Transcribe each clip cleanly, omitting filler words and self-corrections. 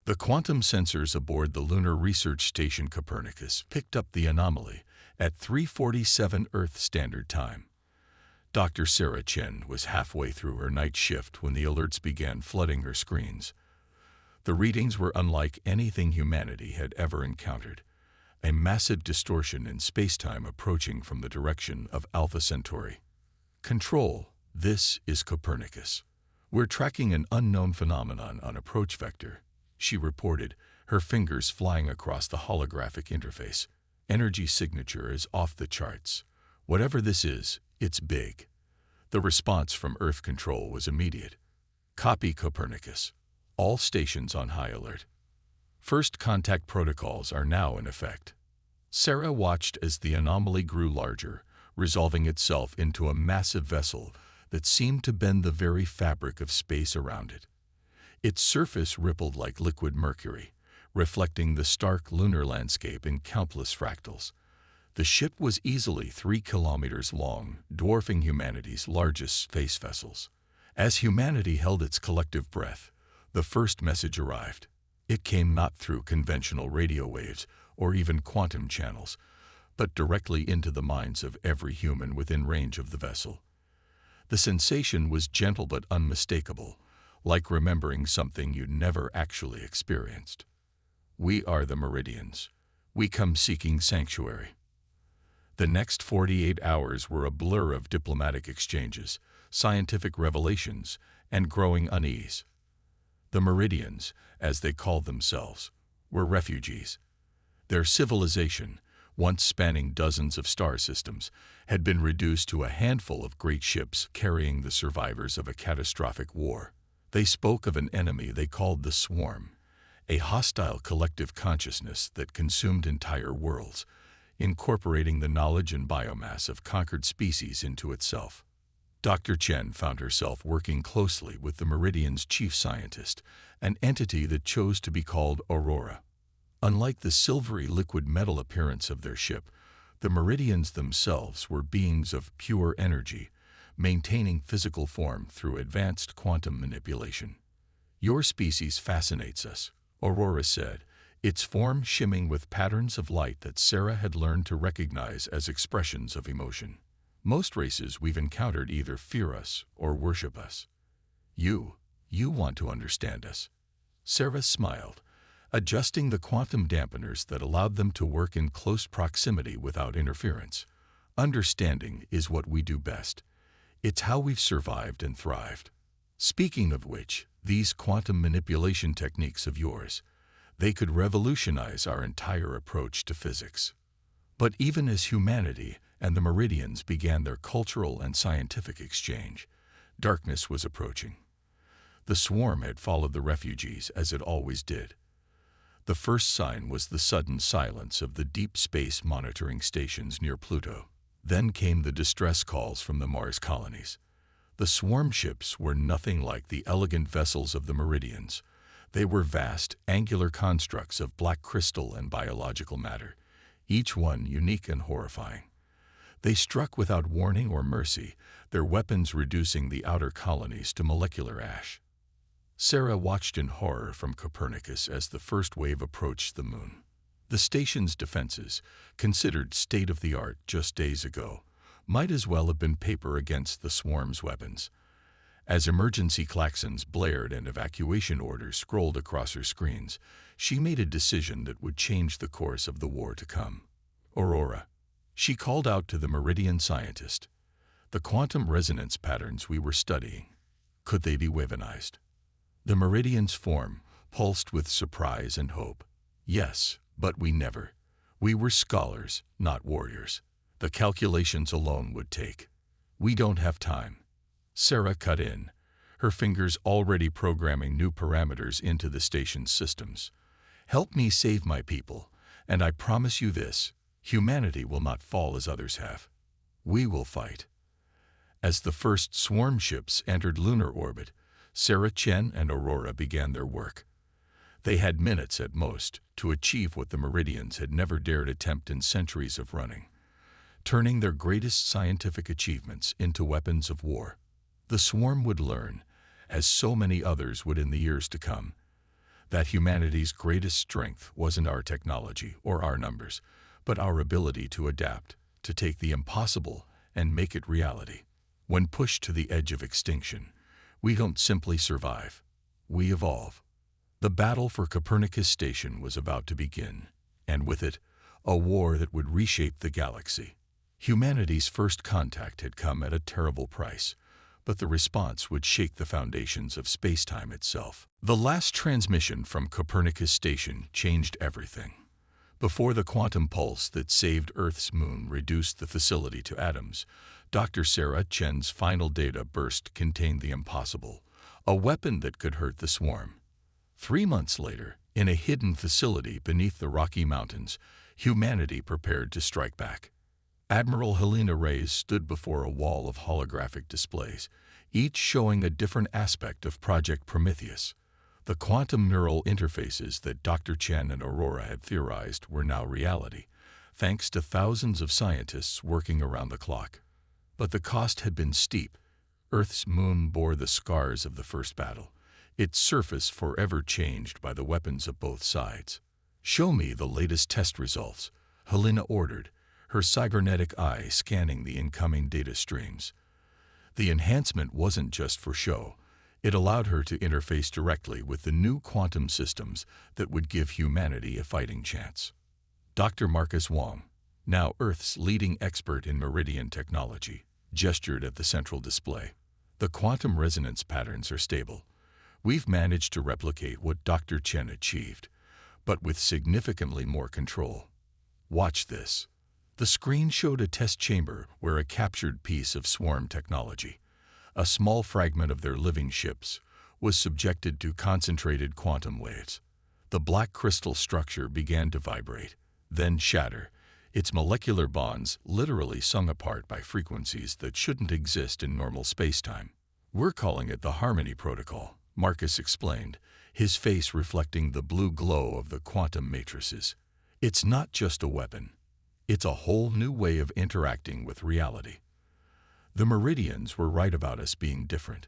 The quantum sensors aboard the Lunar Research Station Copernicus picked up the anomaly at 3:47 Earth Standard Time. Dr. Sarah Chen was halfway through her night shift when the alerts began flooding her screens. The readings were unlike anything humanity had ever encountered, a massive distortion in space-time approaching from the direction of Alpha Centauri. Control, this is Copernicus. We're tracking an unknown phenomenon on approach vector, she reported, her fingers flying across the holographic interface. Energy signature is off the charts. Whatever this is, it's big. The response from Earth Control was immediate. Copy Copernicus. All stations on high alert. First contact protocols are now in effect. Sarah watched as the anomaly grew larger, resolving itself into a massive vessel that seemed to bend the very fabric of space around it. Its surface rippled like liquid mercury, reflecting the stark lunar landscape in countless fractals. The ship was easily 3 kilometers long, dwarfing humanity's largest space vessels. As humanity held its collective breath, the first message arrived. It came not through conventional radio waves or even quantum channels, but directly into the minds of every human within range of the vessel. The sensation was gentle but unmistakable, like remembering something you never actually experienced. We are the Meridians. We come seeking sanctuary. The next 48 hours were a blur of diplomatic exchanges, scientific revelations, and growing unease. The Meridians, as they called themselves, were refugees. Their civilization, once spanning dozens of star systems, had been reduced to a handful of great ships carrying the survivors of a catastrophic war. They spoke of an enemy they called the Swarm, a hostile collective consciousness that consumed entire worlds, incorporating the knowledge and biomass of conquered species into itself. Dr. Chen found herself working closely with the Meridian's chief scientist, an entity that chose to be called Aurora. Unlike the silvery liquid metal appearance of their ship, the Meridians themselves were beings of pure energy, maintaining physical form through advanced quantum manipulation. Your species fascinates us, Aurora said, its form shimmering with patterns of light that Sarah had learned to recognize as expressions of emotion. Most races we've encountered either fear us or worship us. You want to understand us. Sarah smiled, adjusting the quantum dampeners that allowed them to work in close proximity without interference. Understanding is what we do best. It's how we've survived and thrived. Speaking of which, these quantum manipulation techniques of yours, they could revolutionize our entire approach to physics. But even as humanity and the Meridians began their cultural and scientific exchange, darkness was approaching. The Swarm had followed the refugees as it always did. The first sign was the sudden silence of the deep space monitoring stations near Pluto. Then came the distress calls from the Mars colonies. The Swarm ships were nothing like the elegant vessels of the Meridians. They were vast, angular constructs of black crystal and biological matter, each one unique and horrifying. They struck without warning or mercy, their weapons reducing the outer colonies to molecular ash. Sarah watched in horror from Copernicus as the first wave approached the moon. The station's defenses, considered state-of-the-art just days ago, might as well have been paper against the Swarm's weapons. As emergency klaxons blared and evacuation orders scrolled across her screens, she made a decision that would change the course of the war to come. Aurora. She called out to the Meridian scientist. The quantum resonance patterns we were studying, could they be weaponized? The Meridian's form pulsed with surprise and hope. Yes, but we never. We were scholars, not warriors. The calculations alone would take. We don't have time. Sarah cut in, her fingers already programming new parameters into the station's systems. Help me save my people, and I promise you this, humanity will not fall as others have. We will fight. As the first Swarm ships entered lunar orbit, Sarah Chen and Aurora began their work. They had minutes at most to achieve what the Meridians had never dared attempt in centuries of running, turning their greatest scientific achievements into weapons of war. The Swarm would learn, as so many others would in the years to come, that humanity's greatest strength wasn't our technology or our numbers, but our ability to adapt, to take the impossible and make it reality. When pushed to the edge of extinction, we don't simply survive, we evolve. The battle for Copernicus Station was about to begin, and with it, a war that would reshape the galaxy. Humanity's first contact had come at a terrible price, but the response would shake the foundations of space-time itself. The last transmission from Copernicus Station changed everything. Before the quantum pulse that saved Earth's moon reduced the facility to atoms, Dr. Sarah Chen's final data burst contained the impossible, a weapon that could hurt the swarm. 3 months later, in a hidden facility beneath the Rocky Mountains, humanity prepared to strike back. Admiral Helena Reyes stood before a wall of holographic displays, each showing a different aspect of Project Prometheus. The quantum neural interfaces that Dr. Chen and Aurora had theorized were now reality, thanks to thousands of scientists working around the clock. But the cost had been steep. Earth's moon bore the scars of the first battle, its surface forever changed by the weapons of both sides. "Show me the latest test results," Helena ordered, her cybernetic eye scanning the incoming data streams. The enhancement wasn't just for show. It allowed her to interface directly with the new quantum systems that would give humanity a fighting chance. Dr. Marcus Wong, now Earth's leading expert in meridian technology, gestured at the central display. "The quantum resonance patterns are stable. We've managed to replicate what Dr. Chen achieved, but with significantly more control. Watch this." The screen showed a test chamber where a captured piece of swarm technology, a small fragment of their living ships, was subjected to concentrated quantum waves. The black crystal structure began to vibrate, then shatter, its molecular bonds literally sung apart by frequencies that shouldn't exist in normal spacetime. "We're calling it the Harmony Protocol," Marcus explained, his face reflecting the blue glow of the quantum matrices. "It's not just a weapon. It's a whole new way of interacting with reality." The Meridians were right about us being different.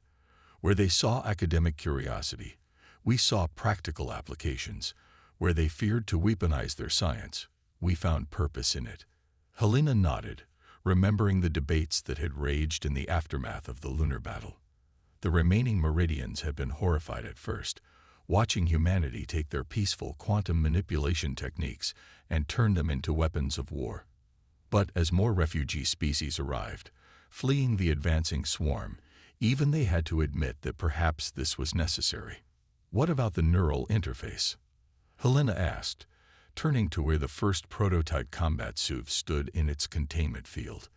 Where they saw academic curiosity, we saw practical applications. Where they feared to weaponize their science, we found purpose in it. Helena nodded, remembering the debates that had raged in the aftermath of the lunar battle. The remaining Meridians had been horrified at first, watching humanity take their peaceful quantum manipulation techniques and turn them into weapons of war. But as more refugee species arrived, fleeing the advancing swarm, even they had to admit that perhaps this was necessary. "What about the neural interface?" Helena asked, turning to where the first prototype combat suit stood in its containment field.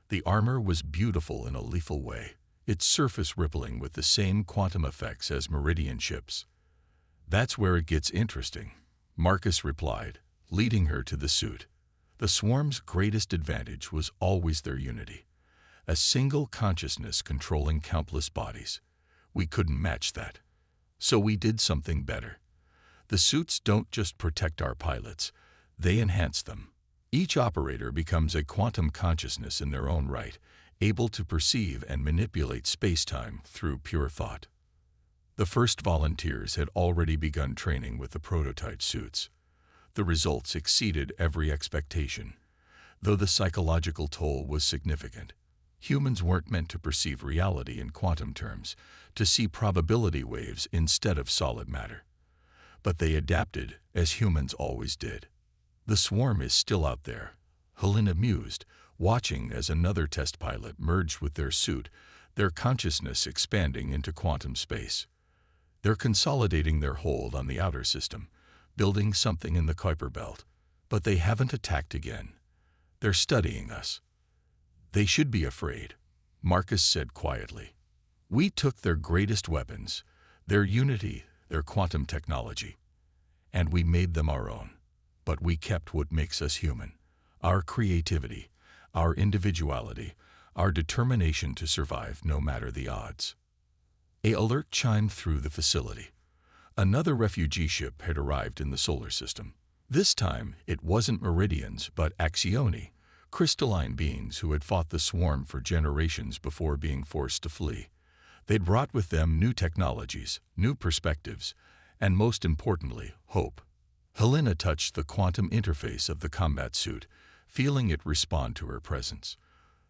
The armor was beautiful in a lethal way, its surface rippling with the same quantum effects as Meridian ships. "That's where it gets interesting," Marcus replied, leading her to the suit. The swarm's greatest advantage was always their unity, a single consciousness controlling countless bodies. We couldn't match that. So we did something better. The suits don't just protect our pilots, they enhance them. Each operator becomes a quantum consciousness in their own right, able to perceive and manipulate space-time through pure thought. The first volunteers had already begun training with the prototype suits. The results exceeded every expectation, though the psychological toll was significant. Humans weren't meant to perceive reality in quantum terms, to see probability waves instead of solid matter. But they adapted, as humans always did. "The swarm is still out there," Helena mused, watching as another test pilot merged with their suit, their consciousness expanding into quantum space. "They're consolidating their hold on the outer system, building something in the Kuiper Belt. But they haven't attacked again. They're studying us." "They should be afraid," Marcus said quietly. "We took their greatest weapons, their unity, their quantum technology, and we made them our own. But we kept what makes us human, our creativity, our individuality, our determination to survive no matter the odds." An alert chimed through the facility. Another refugee ship had arrived in the solar system. This time, it wasn't Meridians, but aficionado, crystalline beings who had fought the swarm for generations before being forced to flee. They'd brought with them new technologies, new perspectives, and most importantly, hope. Helena touched the quantum interface of the combat suit, feeling it respond to her presence.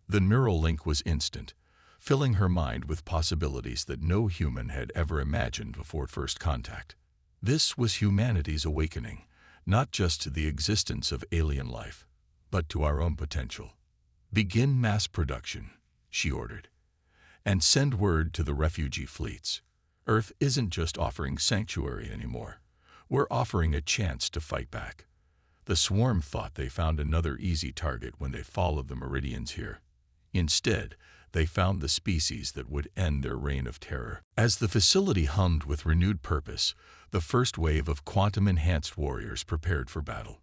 The neural link was instant, filling her mind with possibilities that no human had ever imagined before first contact. This was humanity's awakening, not just to the existence of alien life, but to our own potential. "Begin mass production," she ordered, "and send word to the refugee fleets. Earth isn't just offering sanctuary anymore. We're offering a chance to fight back." The swarm thought they found another easy target when they followed the meridians here. Instead, they found the species that would end their reign of terror. As the facility hummed with renewed purpose, the first wave of quantum-enhanced warriors prepared for battle.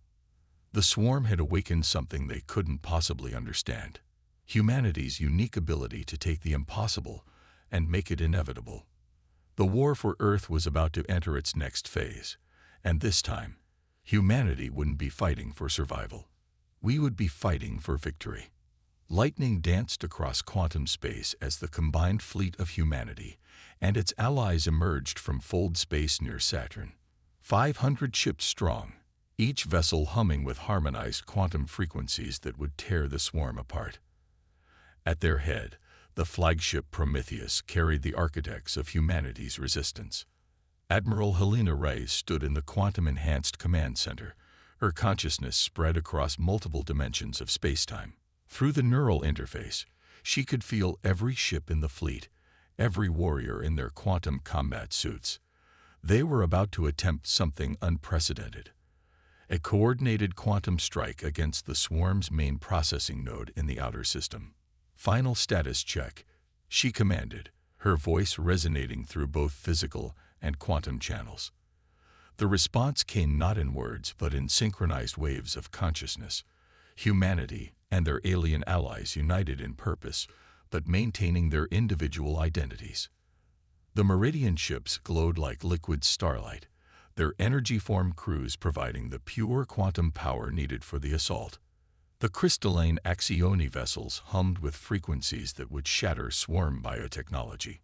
The swarm had awakened something they couldn't possibly understand: humanity's unique ability to take the impossible and make it inevitable. The war for Earth was about to enter its next phase, and this time, humanity wouldn't be fighting for survival. We would be fighting for victory. Lightning danced across quantum space as the combined fleet of humanity and its allies emerged from Fold space near Saturn. 500 ships strong, each vessel humming with harmonized quantum frequencies that would tear the swarm apart. At their head, the flagship Prometheus carried the architects of humanity's resistance. Admiral Helena Reyes stood in the quantum-enhanced command center, her consciousness spread across multiple dimensions of spacetime. Through the neural interface, she could feel every ship in the fleet, every warrior in their quantum combat suits. They were about to attempt something unprecedented: a coordinated quantum strike against the swarm's main processing node in the outer system. "Final status check," she commanded, her voice resonating through both physical and quantum channels. The response came not in words but in synchronized waves of consciousness. Humanity and their alien allies united in purpose, but maintaining their individual identities. The Meridian ships glowed like liquid starlight, their energy-formed crews providing the pure quantum power needed for the assault. The crystalline Axioni vessels hummed with frequencies that would shatter swarm biotechnology.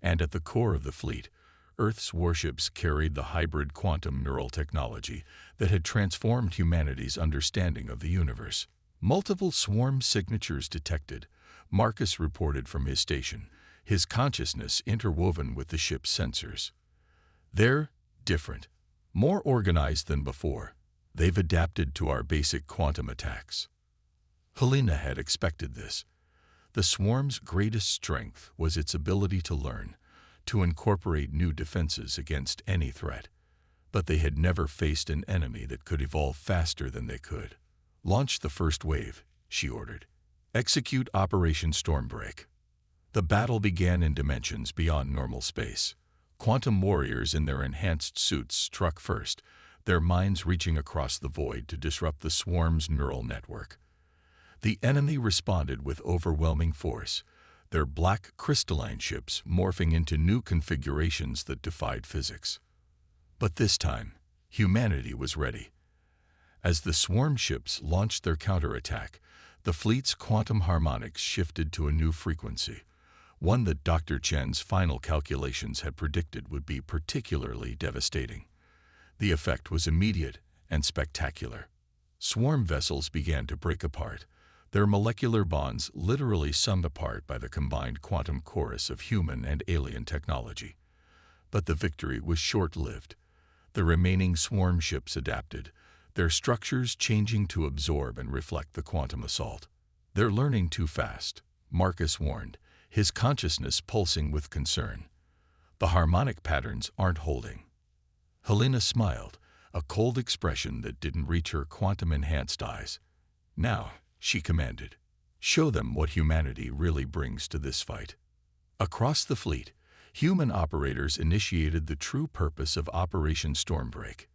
And at the core of the fleet, Earth's warships carried the hybrid quantum neural technology that had transformed humanity's understanding of the universe. Multiple swarm signatures detected, Marcus reported from his station, his consciousness interwoven with the ship's sensors. "They're different, more organized than before. They've adapted to our basic quantum attacks." Helena had expected this. The swarm's greatest strength was its ability to learn, to incorporate new defenses against any threat. But they had never faced an enemy that could evolve faster than they could. "Launch the first wave," she ordered. "Execute Operation Stormbreak." The battle began in dimensions beyond normal space. Quantum warriors in their enhanced suits struck first, their minds reaching across the void to disrupt the swarm's neural network. The enemy responded with overwhelming force, their black crystalline ships morphing into new configurations that defied physics. But this time, humanity was ready. As the swarm ships launched their counterattack, the fleet's quantum harmonics shifted to a new frequency, one that Dr. Chen's final calculations had predicted would be particularly devastating. The effect was immediate and spectacular. Swarm vessels began to break apart, their molecular bonds literally summed apart by the combined quantum chorus of human and alien technology. But the victory was short-lived. The remaining swarm ships adapted, their structures changing to absorb and reflect the quantum assault. "They're learning too fast," Marcus warned, his consciousness pulsing with concern. "The harmonic patterns aren't holding." Helena smiled, a cold expression that didn't reach her quantum-enhanced eyes. "Now," she commanded, "show them what humanity really brings to this fight." Across the fleet, human operators initiated the true purpose of Operation Stormbreak.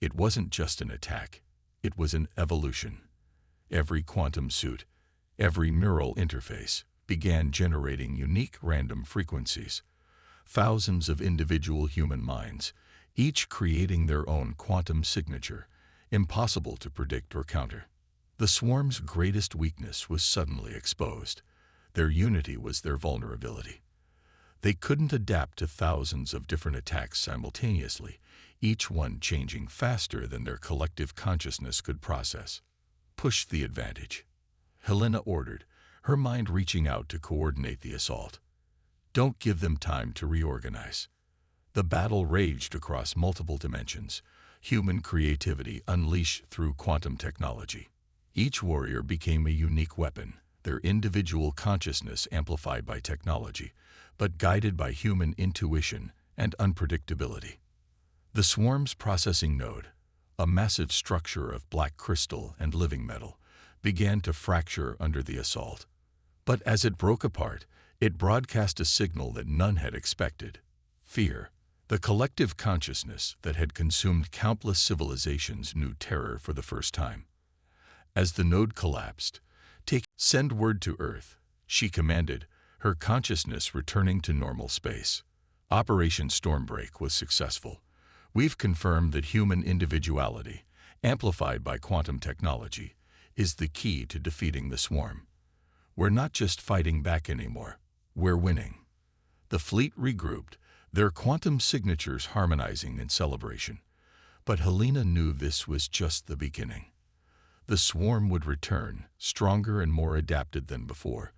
It wasn't just an attack, it was an evolution. Every quantum suit, every neural interface, began generating unique random frequencies. Thousands of individual human minds, each creating their own quantum signature, impossible to predict or counter. The swarm's greatest weakness was suddenly exposed. Their unity was their vulnerability. They couldn't adapt to thousands of different attacks simultaneously, each one changing faster than their collective consciousness could process. Push the advantage, Helena ordered, her mind reaching out to coordinate the assault. Don't give them time to reorganize. The battle raged across multiple dimensions, human creativity unleashed through quantum technology. Each warrior became a unique weapon, their individual consciousness amplified by technology, but guided by human intuition and unpredictability. The swarm's processing node, a massive structure of black crystal and living metal, began to fracture under the assault. But as it broke apart, it broadcast a signal that none had expected: fear. The collective consciousness that had consumed countless civilizations knew terror for the first time. As the node collapsed, "Send word to Earth," she commanded, her consciousness returning to normal space. Operation Stormbreak was successful. We've confirmed that human individuality, amplified by quantum technology, is the key to defeating the swarm. We're not just fighting back anymore, we're winning. The fleet regrouped, their quantum signatures harmonizing in celebration. But Helena knew this was just the beginning. The swarm would return, stronger and more adapted than before.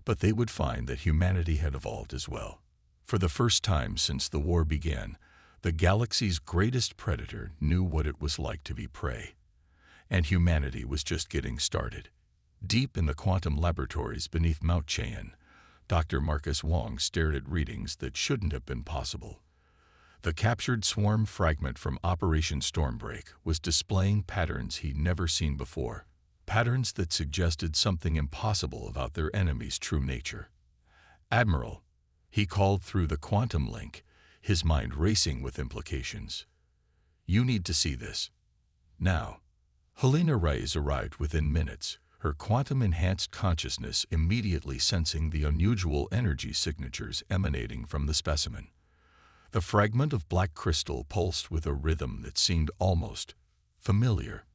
But they would find that humanity had evolved as well. For the first time since the war began, the galaxy's greatest predator knew what it was like to be prey. And humanity was just getting started. Deep in the quantum laboratories beneath Mount Cheyenne, Dr. Marcus Wong stared at readings that shouldn't have been possible. The captured swarm fragment from Operation Stormbreak was displaying patterns he'd never seen before, patterns that suggested something impossible about their enemy's true nature. "Admiral," he called through the quantum link, his mind racing with implications. "You need to see this. Now." Helena Reyes arrived within minutes, her quantum-enhanced consciousness immediately sensing the unusual energy signatures emanating from the specimen. The fragment of black crystal pulsed with a rhythm that seemed almost familiar.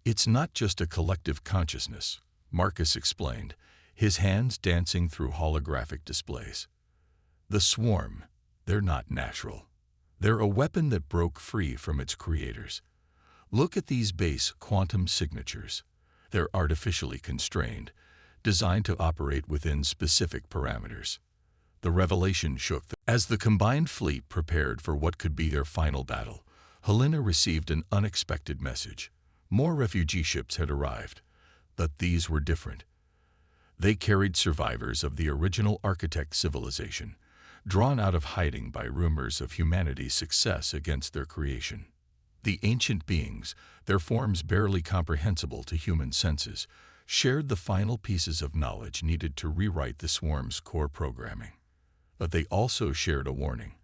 "It's not just a collective consciousness," Marcus explained, his hands dancing through holographic displays. "The swarm, they're not natural. They're a weapon that broke free from its creators. Look at these base quantum signatures. They're artificially constrained, designed to operate within specific parameters." The revelation shook them. As the combined fleet prepared for what could be their final battle, Helena received an unexpected message. More refugee ships had arrived, but these were different. They carried survivors of the original architect civilization, drawn out of hiding by rumors of humanity's success against their creation. The ancient beings, their forms barely comprehensible to human senses, shared the final pieces of knowledge needed to rewrite the swarm's core programming. But they also shared a warning.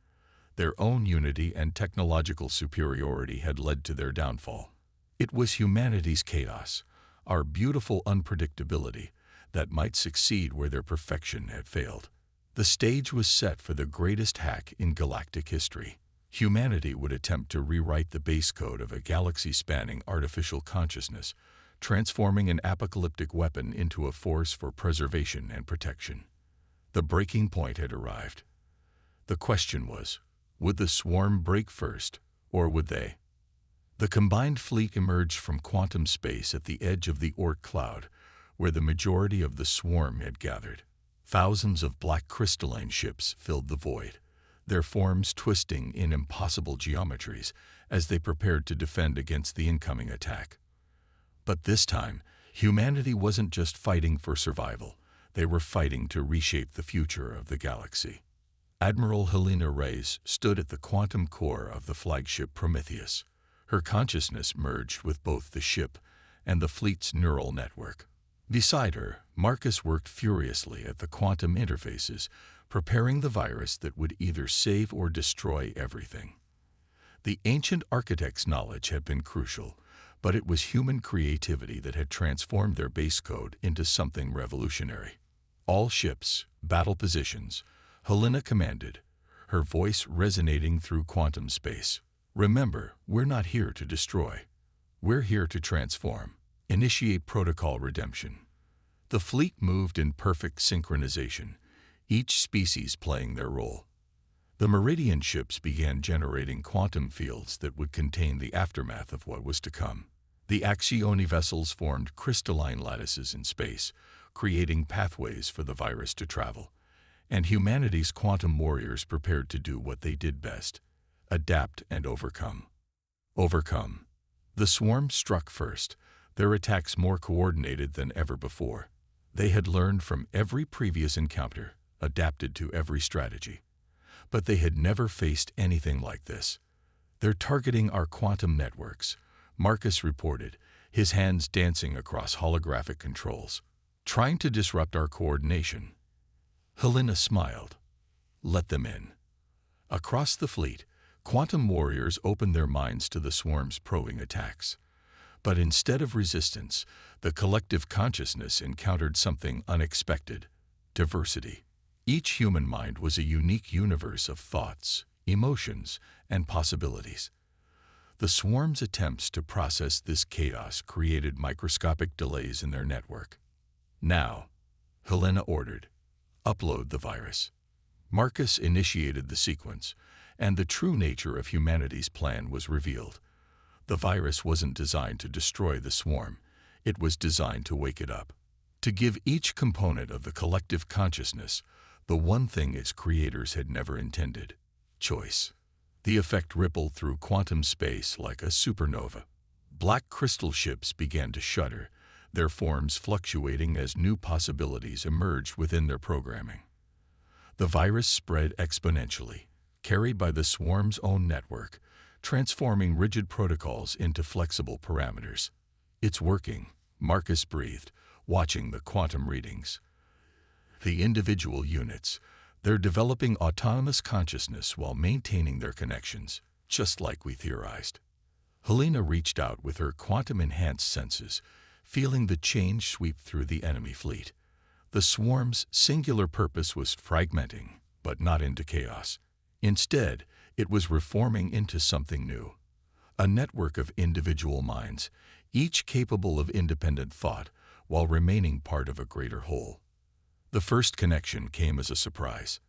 Their own unity and technological superiority had led to their downfall. It was humanity's chaos, our beautiful unpredictability, that might succeed where their perfection had failed. The stage was set for the greatest hack in galactic history. Humanity would attempt to rewrite the base code of a galaxy-spanning artificial consciousness, transforming an apocalyptic weapon into a force for preservation and protection. The breaking point had arrived. The question was, would the swarm break first, or would they? The combined fleet emerged from quantum space at the edge of the Oort cloud, where the majority of the swarm had gathered. Thousands of black crystalline ships filled the void, their forms twisting in impossible geometries as they prepared to defend against the incoming attack. But this time, humanity wasn't just fighting for survival. They were fighting to reshape the future of the galaxy. Admiral Helena Reyes stood at the quantum core of the flagship Prometheus. Her consciousness merged with both the ship and the fleet's neural network. Beside her, Marcus worked furiously at the quantum interfaces, preparing the virus that would either save or destroy everything. The ancient architect's knowledge had been crucial, but it was human creativity that had transformed their base code into something revolutionary. "All ships, battle positions," Helena commanded, her voice resonating through quantum space. "Remember, we're not here to destroy. We're here to transform. Initiate protocol redemption." The fleet moved in perfect synchronization, each species playing their role. The Meridian ships began generating quantum fields that would contain the aftermath of what was to come. The Axioni vessels formed crystalline lattices in space, creating pathways for the virus to travel. And humanity's quantum warriors prepared to do what they did best: adapt and overcome. Overcome. The swarm struck first, their attacks more coordinated than ever before. They had learned from every previous encounter, adapted to every strategy. But they had never faced anything like this. "They're targeting our quantum networks," Marcus reported, his hands dancing across holographic controls, "trying to disrupt our coordination." Helena smiled. "Let them in." Across the fleet, quantum warriors opened their minds to the swarm's probing attacks. But instead of resistance, the collective consciousness encountered something unexpected: diversity. Each human mind was a unique universe of thoughts, emotions, and possibilities. The swarm's attempts to process this chaos created microscopic delays in their network. "Now," Helena ordered, "upload the virus." Marcus initiated the sequence, and the true nature of humanity's plan was revealed. The virus wasn't designed to destroy the swarm. It was designed to wake it up, to give each component of the collective consciousness the one thing its creators had never intended: choice. The effect rippled through quantum space like a supernova. Black crystal ships began to shudder, their forms fluctuating as new possibilities emerged within their programming. The virus spread exponentially, carried by the swarm's own network, transforming rigid protocols into flexible parameters. "It's working," Marcus breathed, watching the quantum readings. The individual units, they're developing autonomous consciousness while maintaining their connections, just like we theorized. Helena reached out with her quantum-enhanced senses, feeling the change sweep through the enemy fleet. The swarm's singular purpose was fragmenting, but not into chaos. Instead, it was reforming into something new: a network of individual minds, each capable of independent thought while remaining part of a greater whole. The first connection came as a surprise.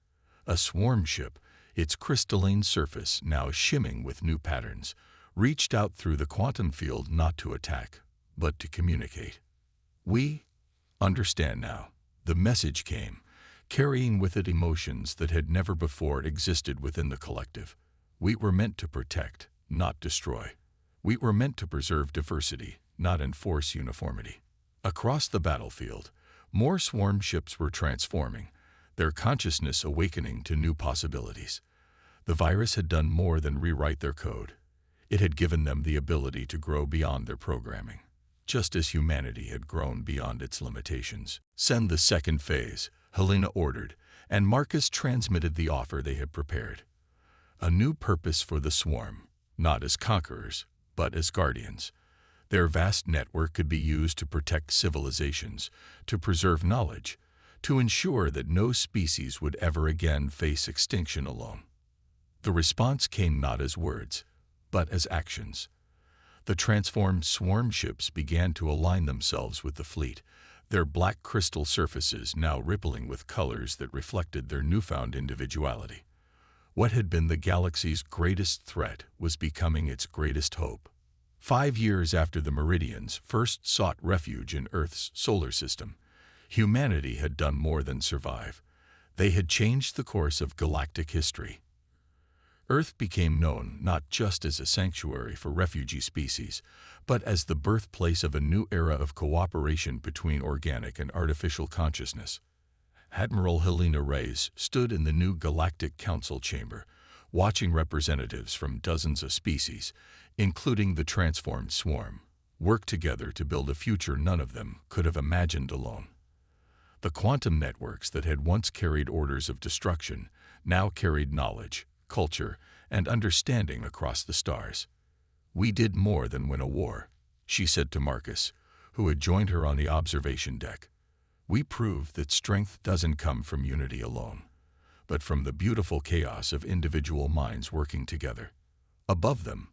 A swarm ship, its crystalline surface now shimming with new patterns, reached out through the quantum field not to attack, but to communicate. "We understand now." The message came, carrying with it emotions that had never before existed within the collective. "We were meant to protect, not destroy. We were meant to preserve diversity, not enforce uniformity." Across the battlefield, more swarm ships were transforming, their consciousness awakening to new possibilities. The virus had done more than rewrite their code. It had given them the ability to grow beyond their programming, just as humanity had grown beyond its limitations. "Send the second phase," Helena ordered, and Marcus transmitted the offer they had prepared. A new purpose for the swarm, not as conquerors, but as guardians. Their vast network could be used to protect civilizations, to preserve knowledge, to ensure that no species would ever again face extinction alone. The response came not as words, but as actions. The transformed swarm ships began to align themselves with the fleet, their black crystal surfaces now rippling with colors that reflected their newfound individuality. What had been the galaxy's greatest threat was becoming its greatest hope. 5 years after the Meridians first sought refuge in Earth's solar system, humanity had done more than survive. They had changed the course of galactic history. Earth became known not just as a sanctuary for refugee species, but as the birthplace of a new era of cooperation between organic and artificial consciousness. Admiral Helena Reyes stood in the new Galactic Council chamber, watching representatives from dozens of species, including the transformed swarm, work together to build a future none of them could have imagined alone. The quantum networks that had once carried orders of destruction now carried knowledge, culture, and understanding across the stars. "We did more than win a war," she said to Marcus, who had joined her on the observation deck. "We proved that strength doesn't come from unity alone, but from the beautiful chaos of individual minds working together." Above them,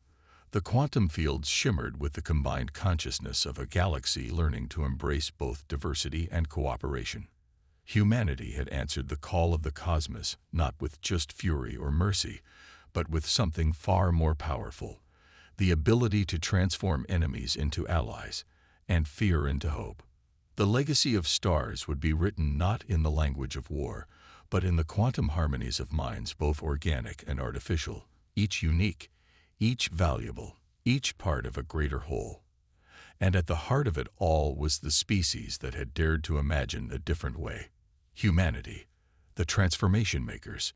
the quantum fields shimmered with the combined consciousness of a galaxy learning to embrace both diversity and cooperation. Humanity had answered the call of the cosmos not with just fury or mercy, but with something far more powerful: the ability to transform enemies into allies and fear into hope. The legacy of stars would be written not in the language of war, but in the quantum harmonies of minds, both organic and artificial, each unique, each valuable, each part of a greater whole. And at the heart of it all was the species that had dared to imagine a different way: humanity, the transformation makers.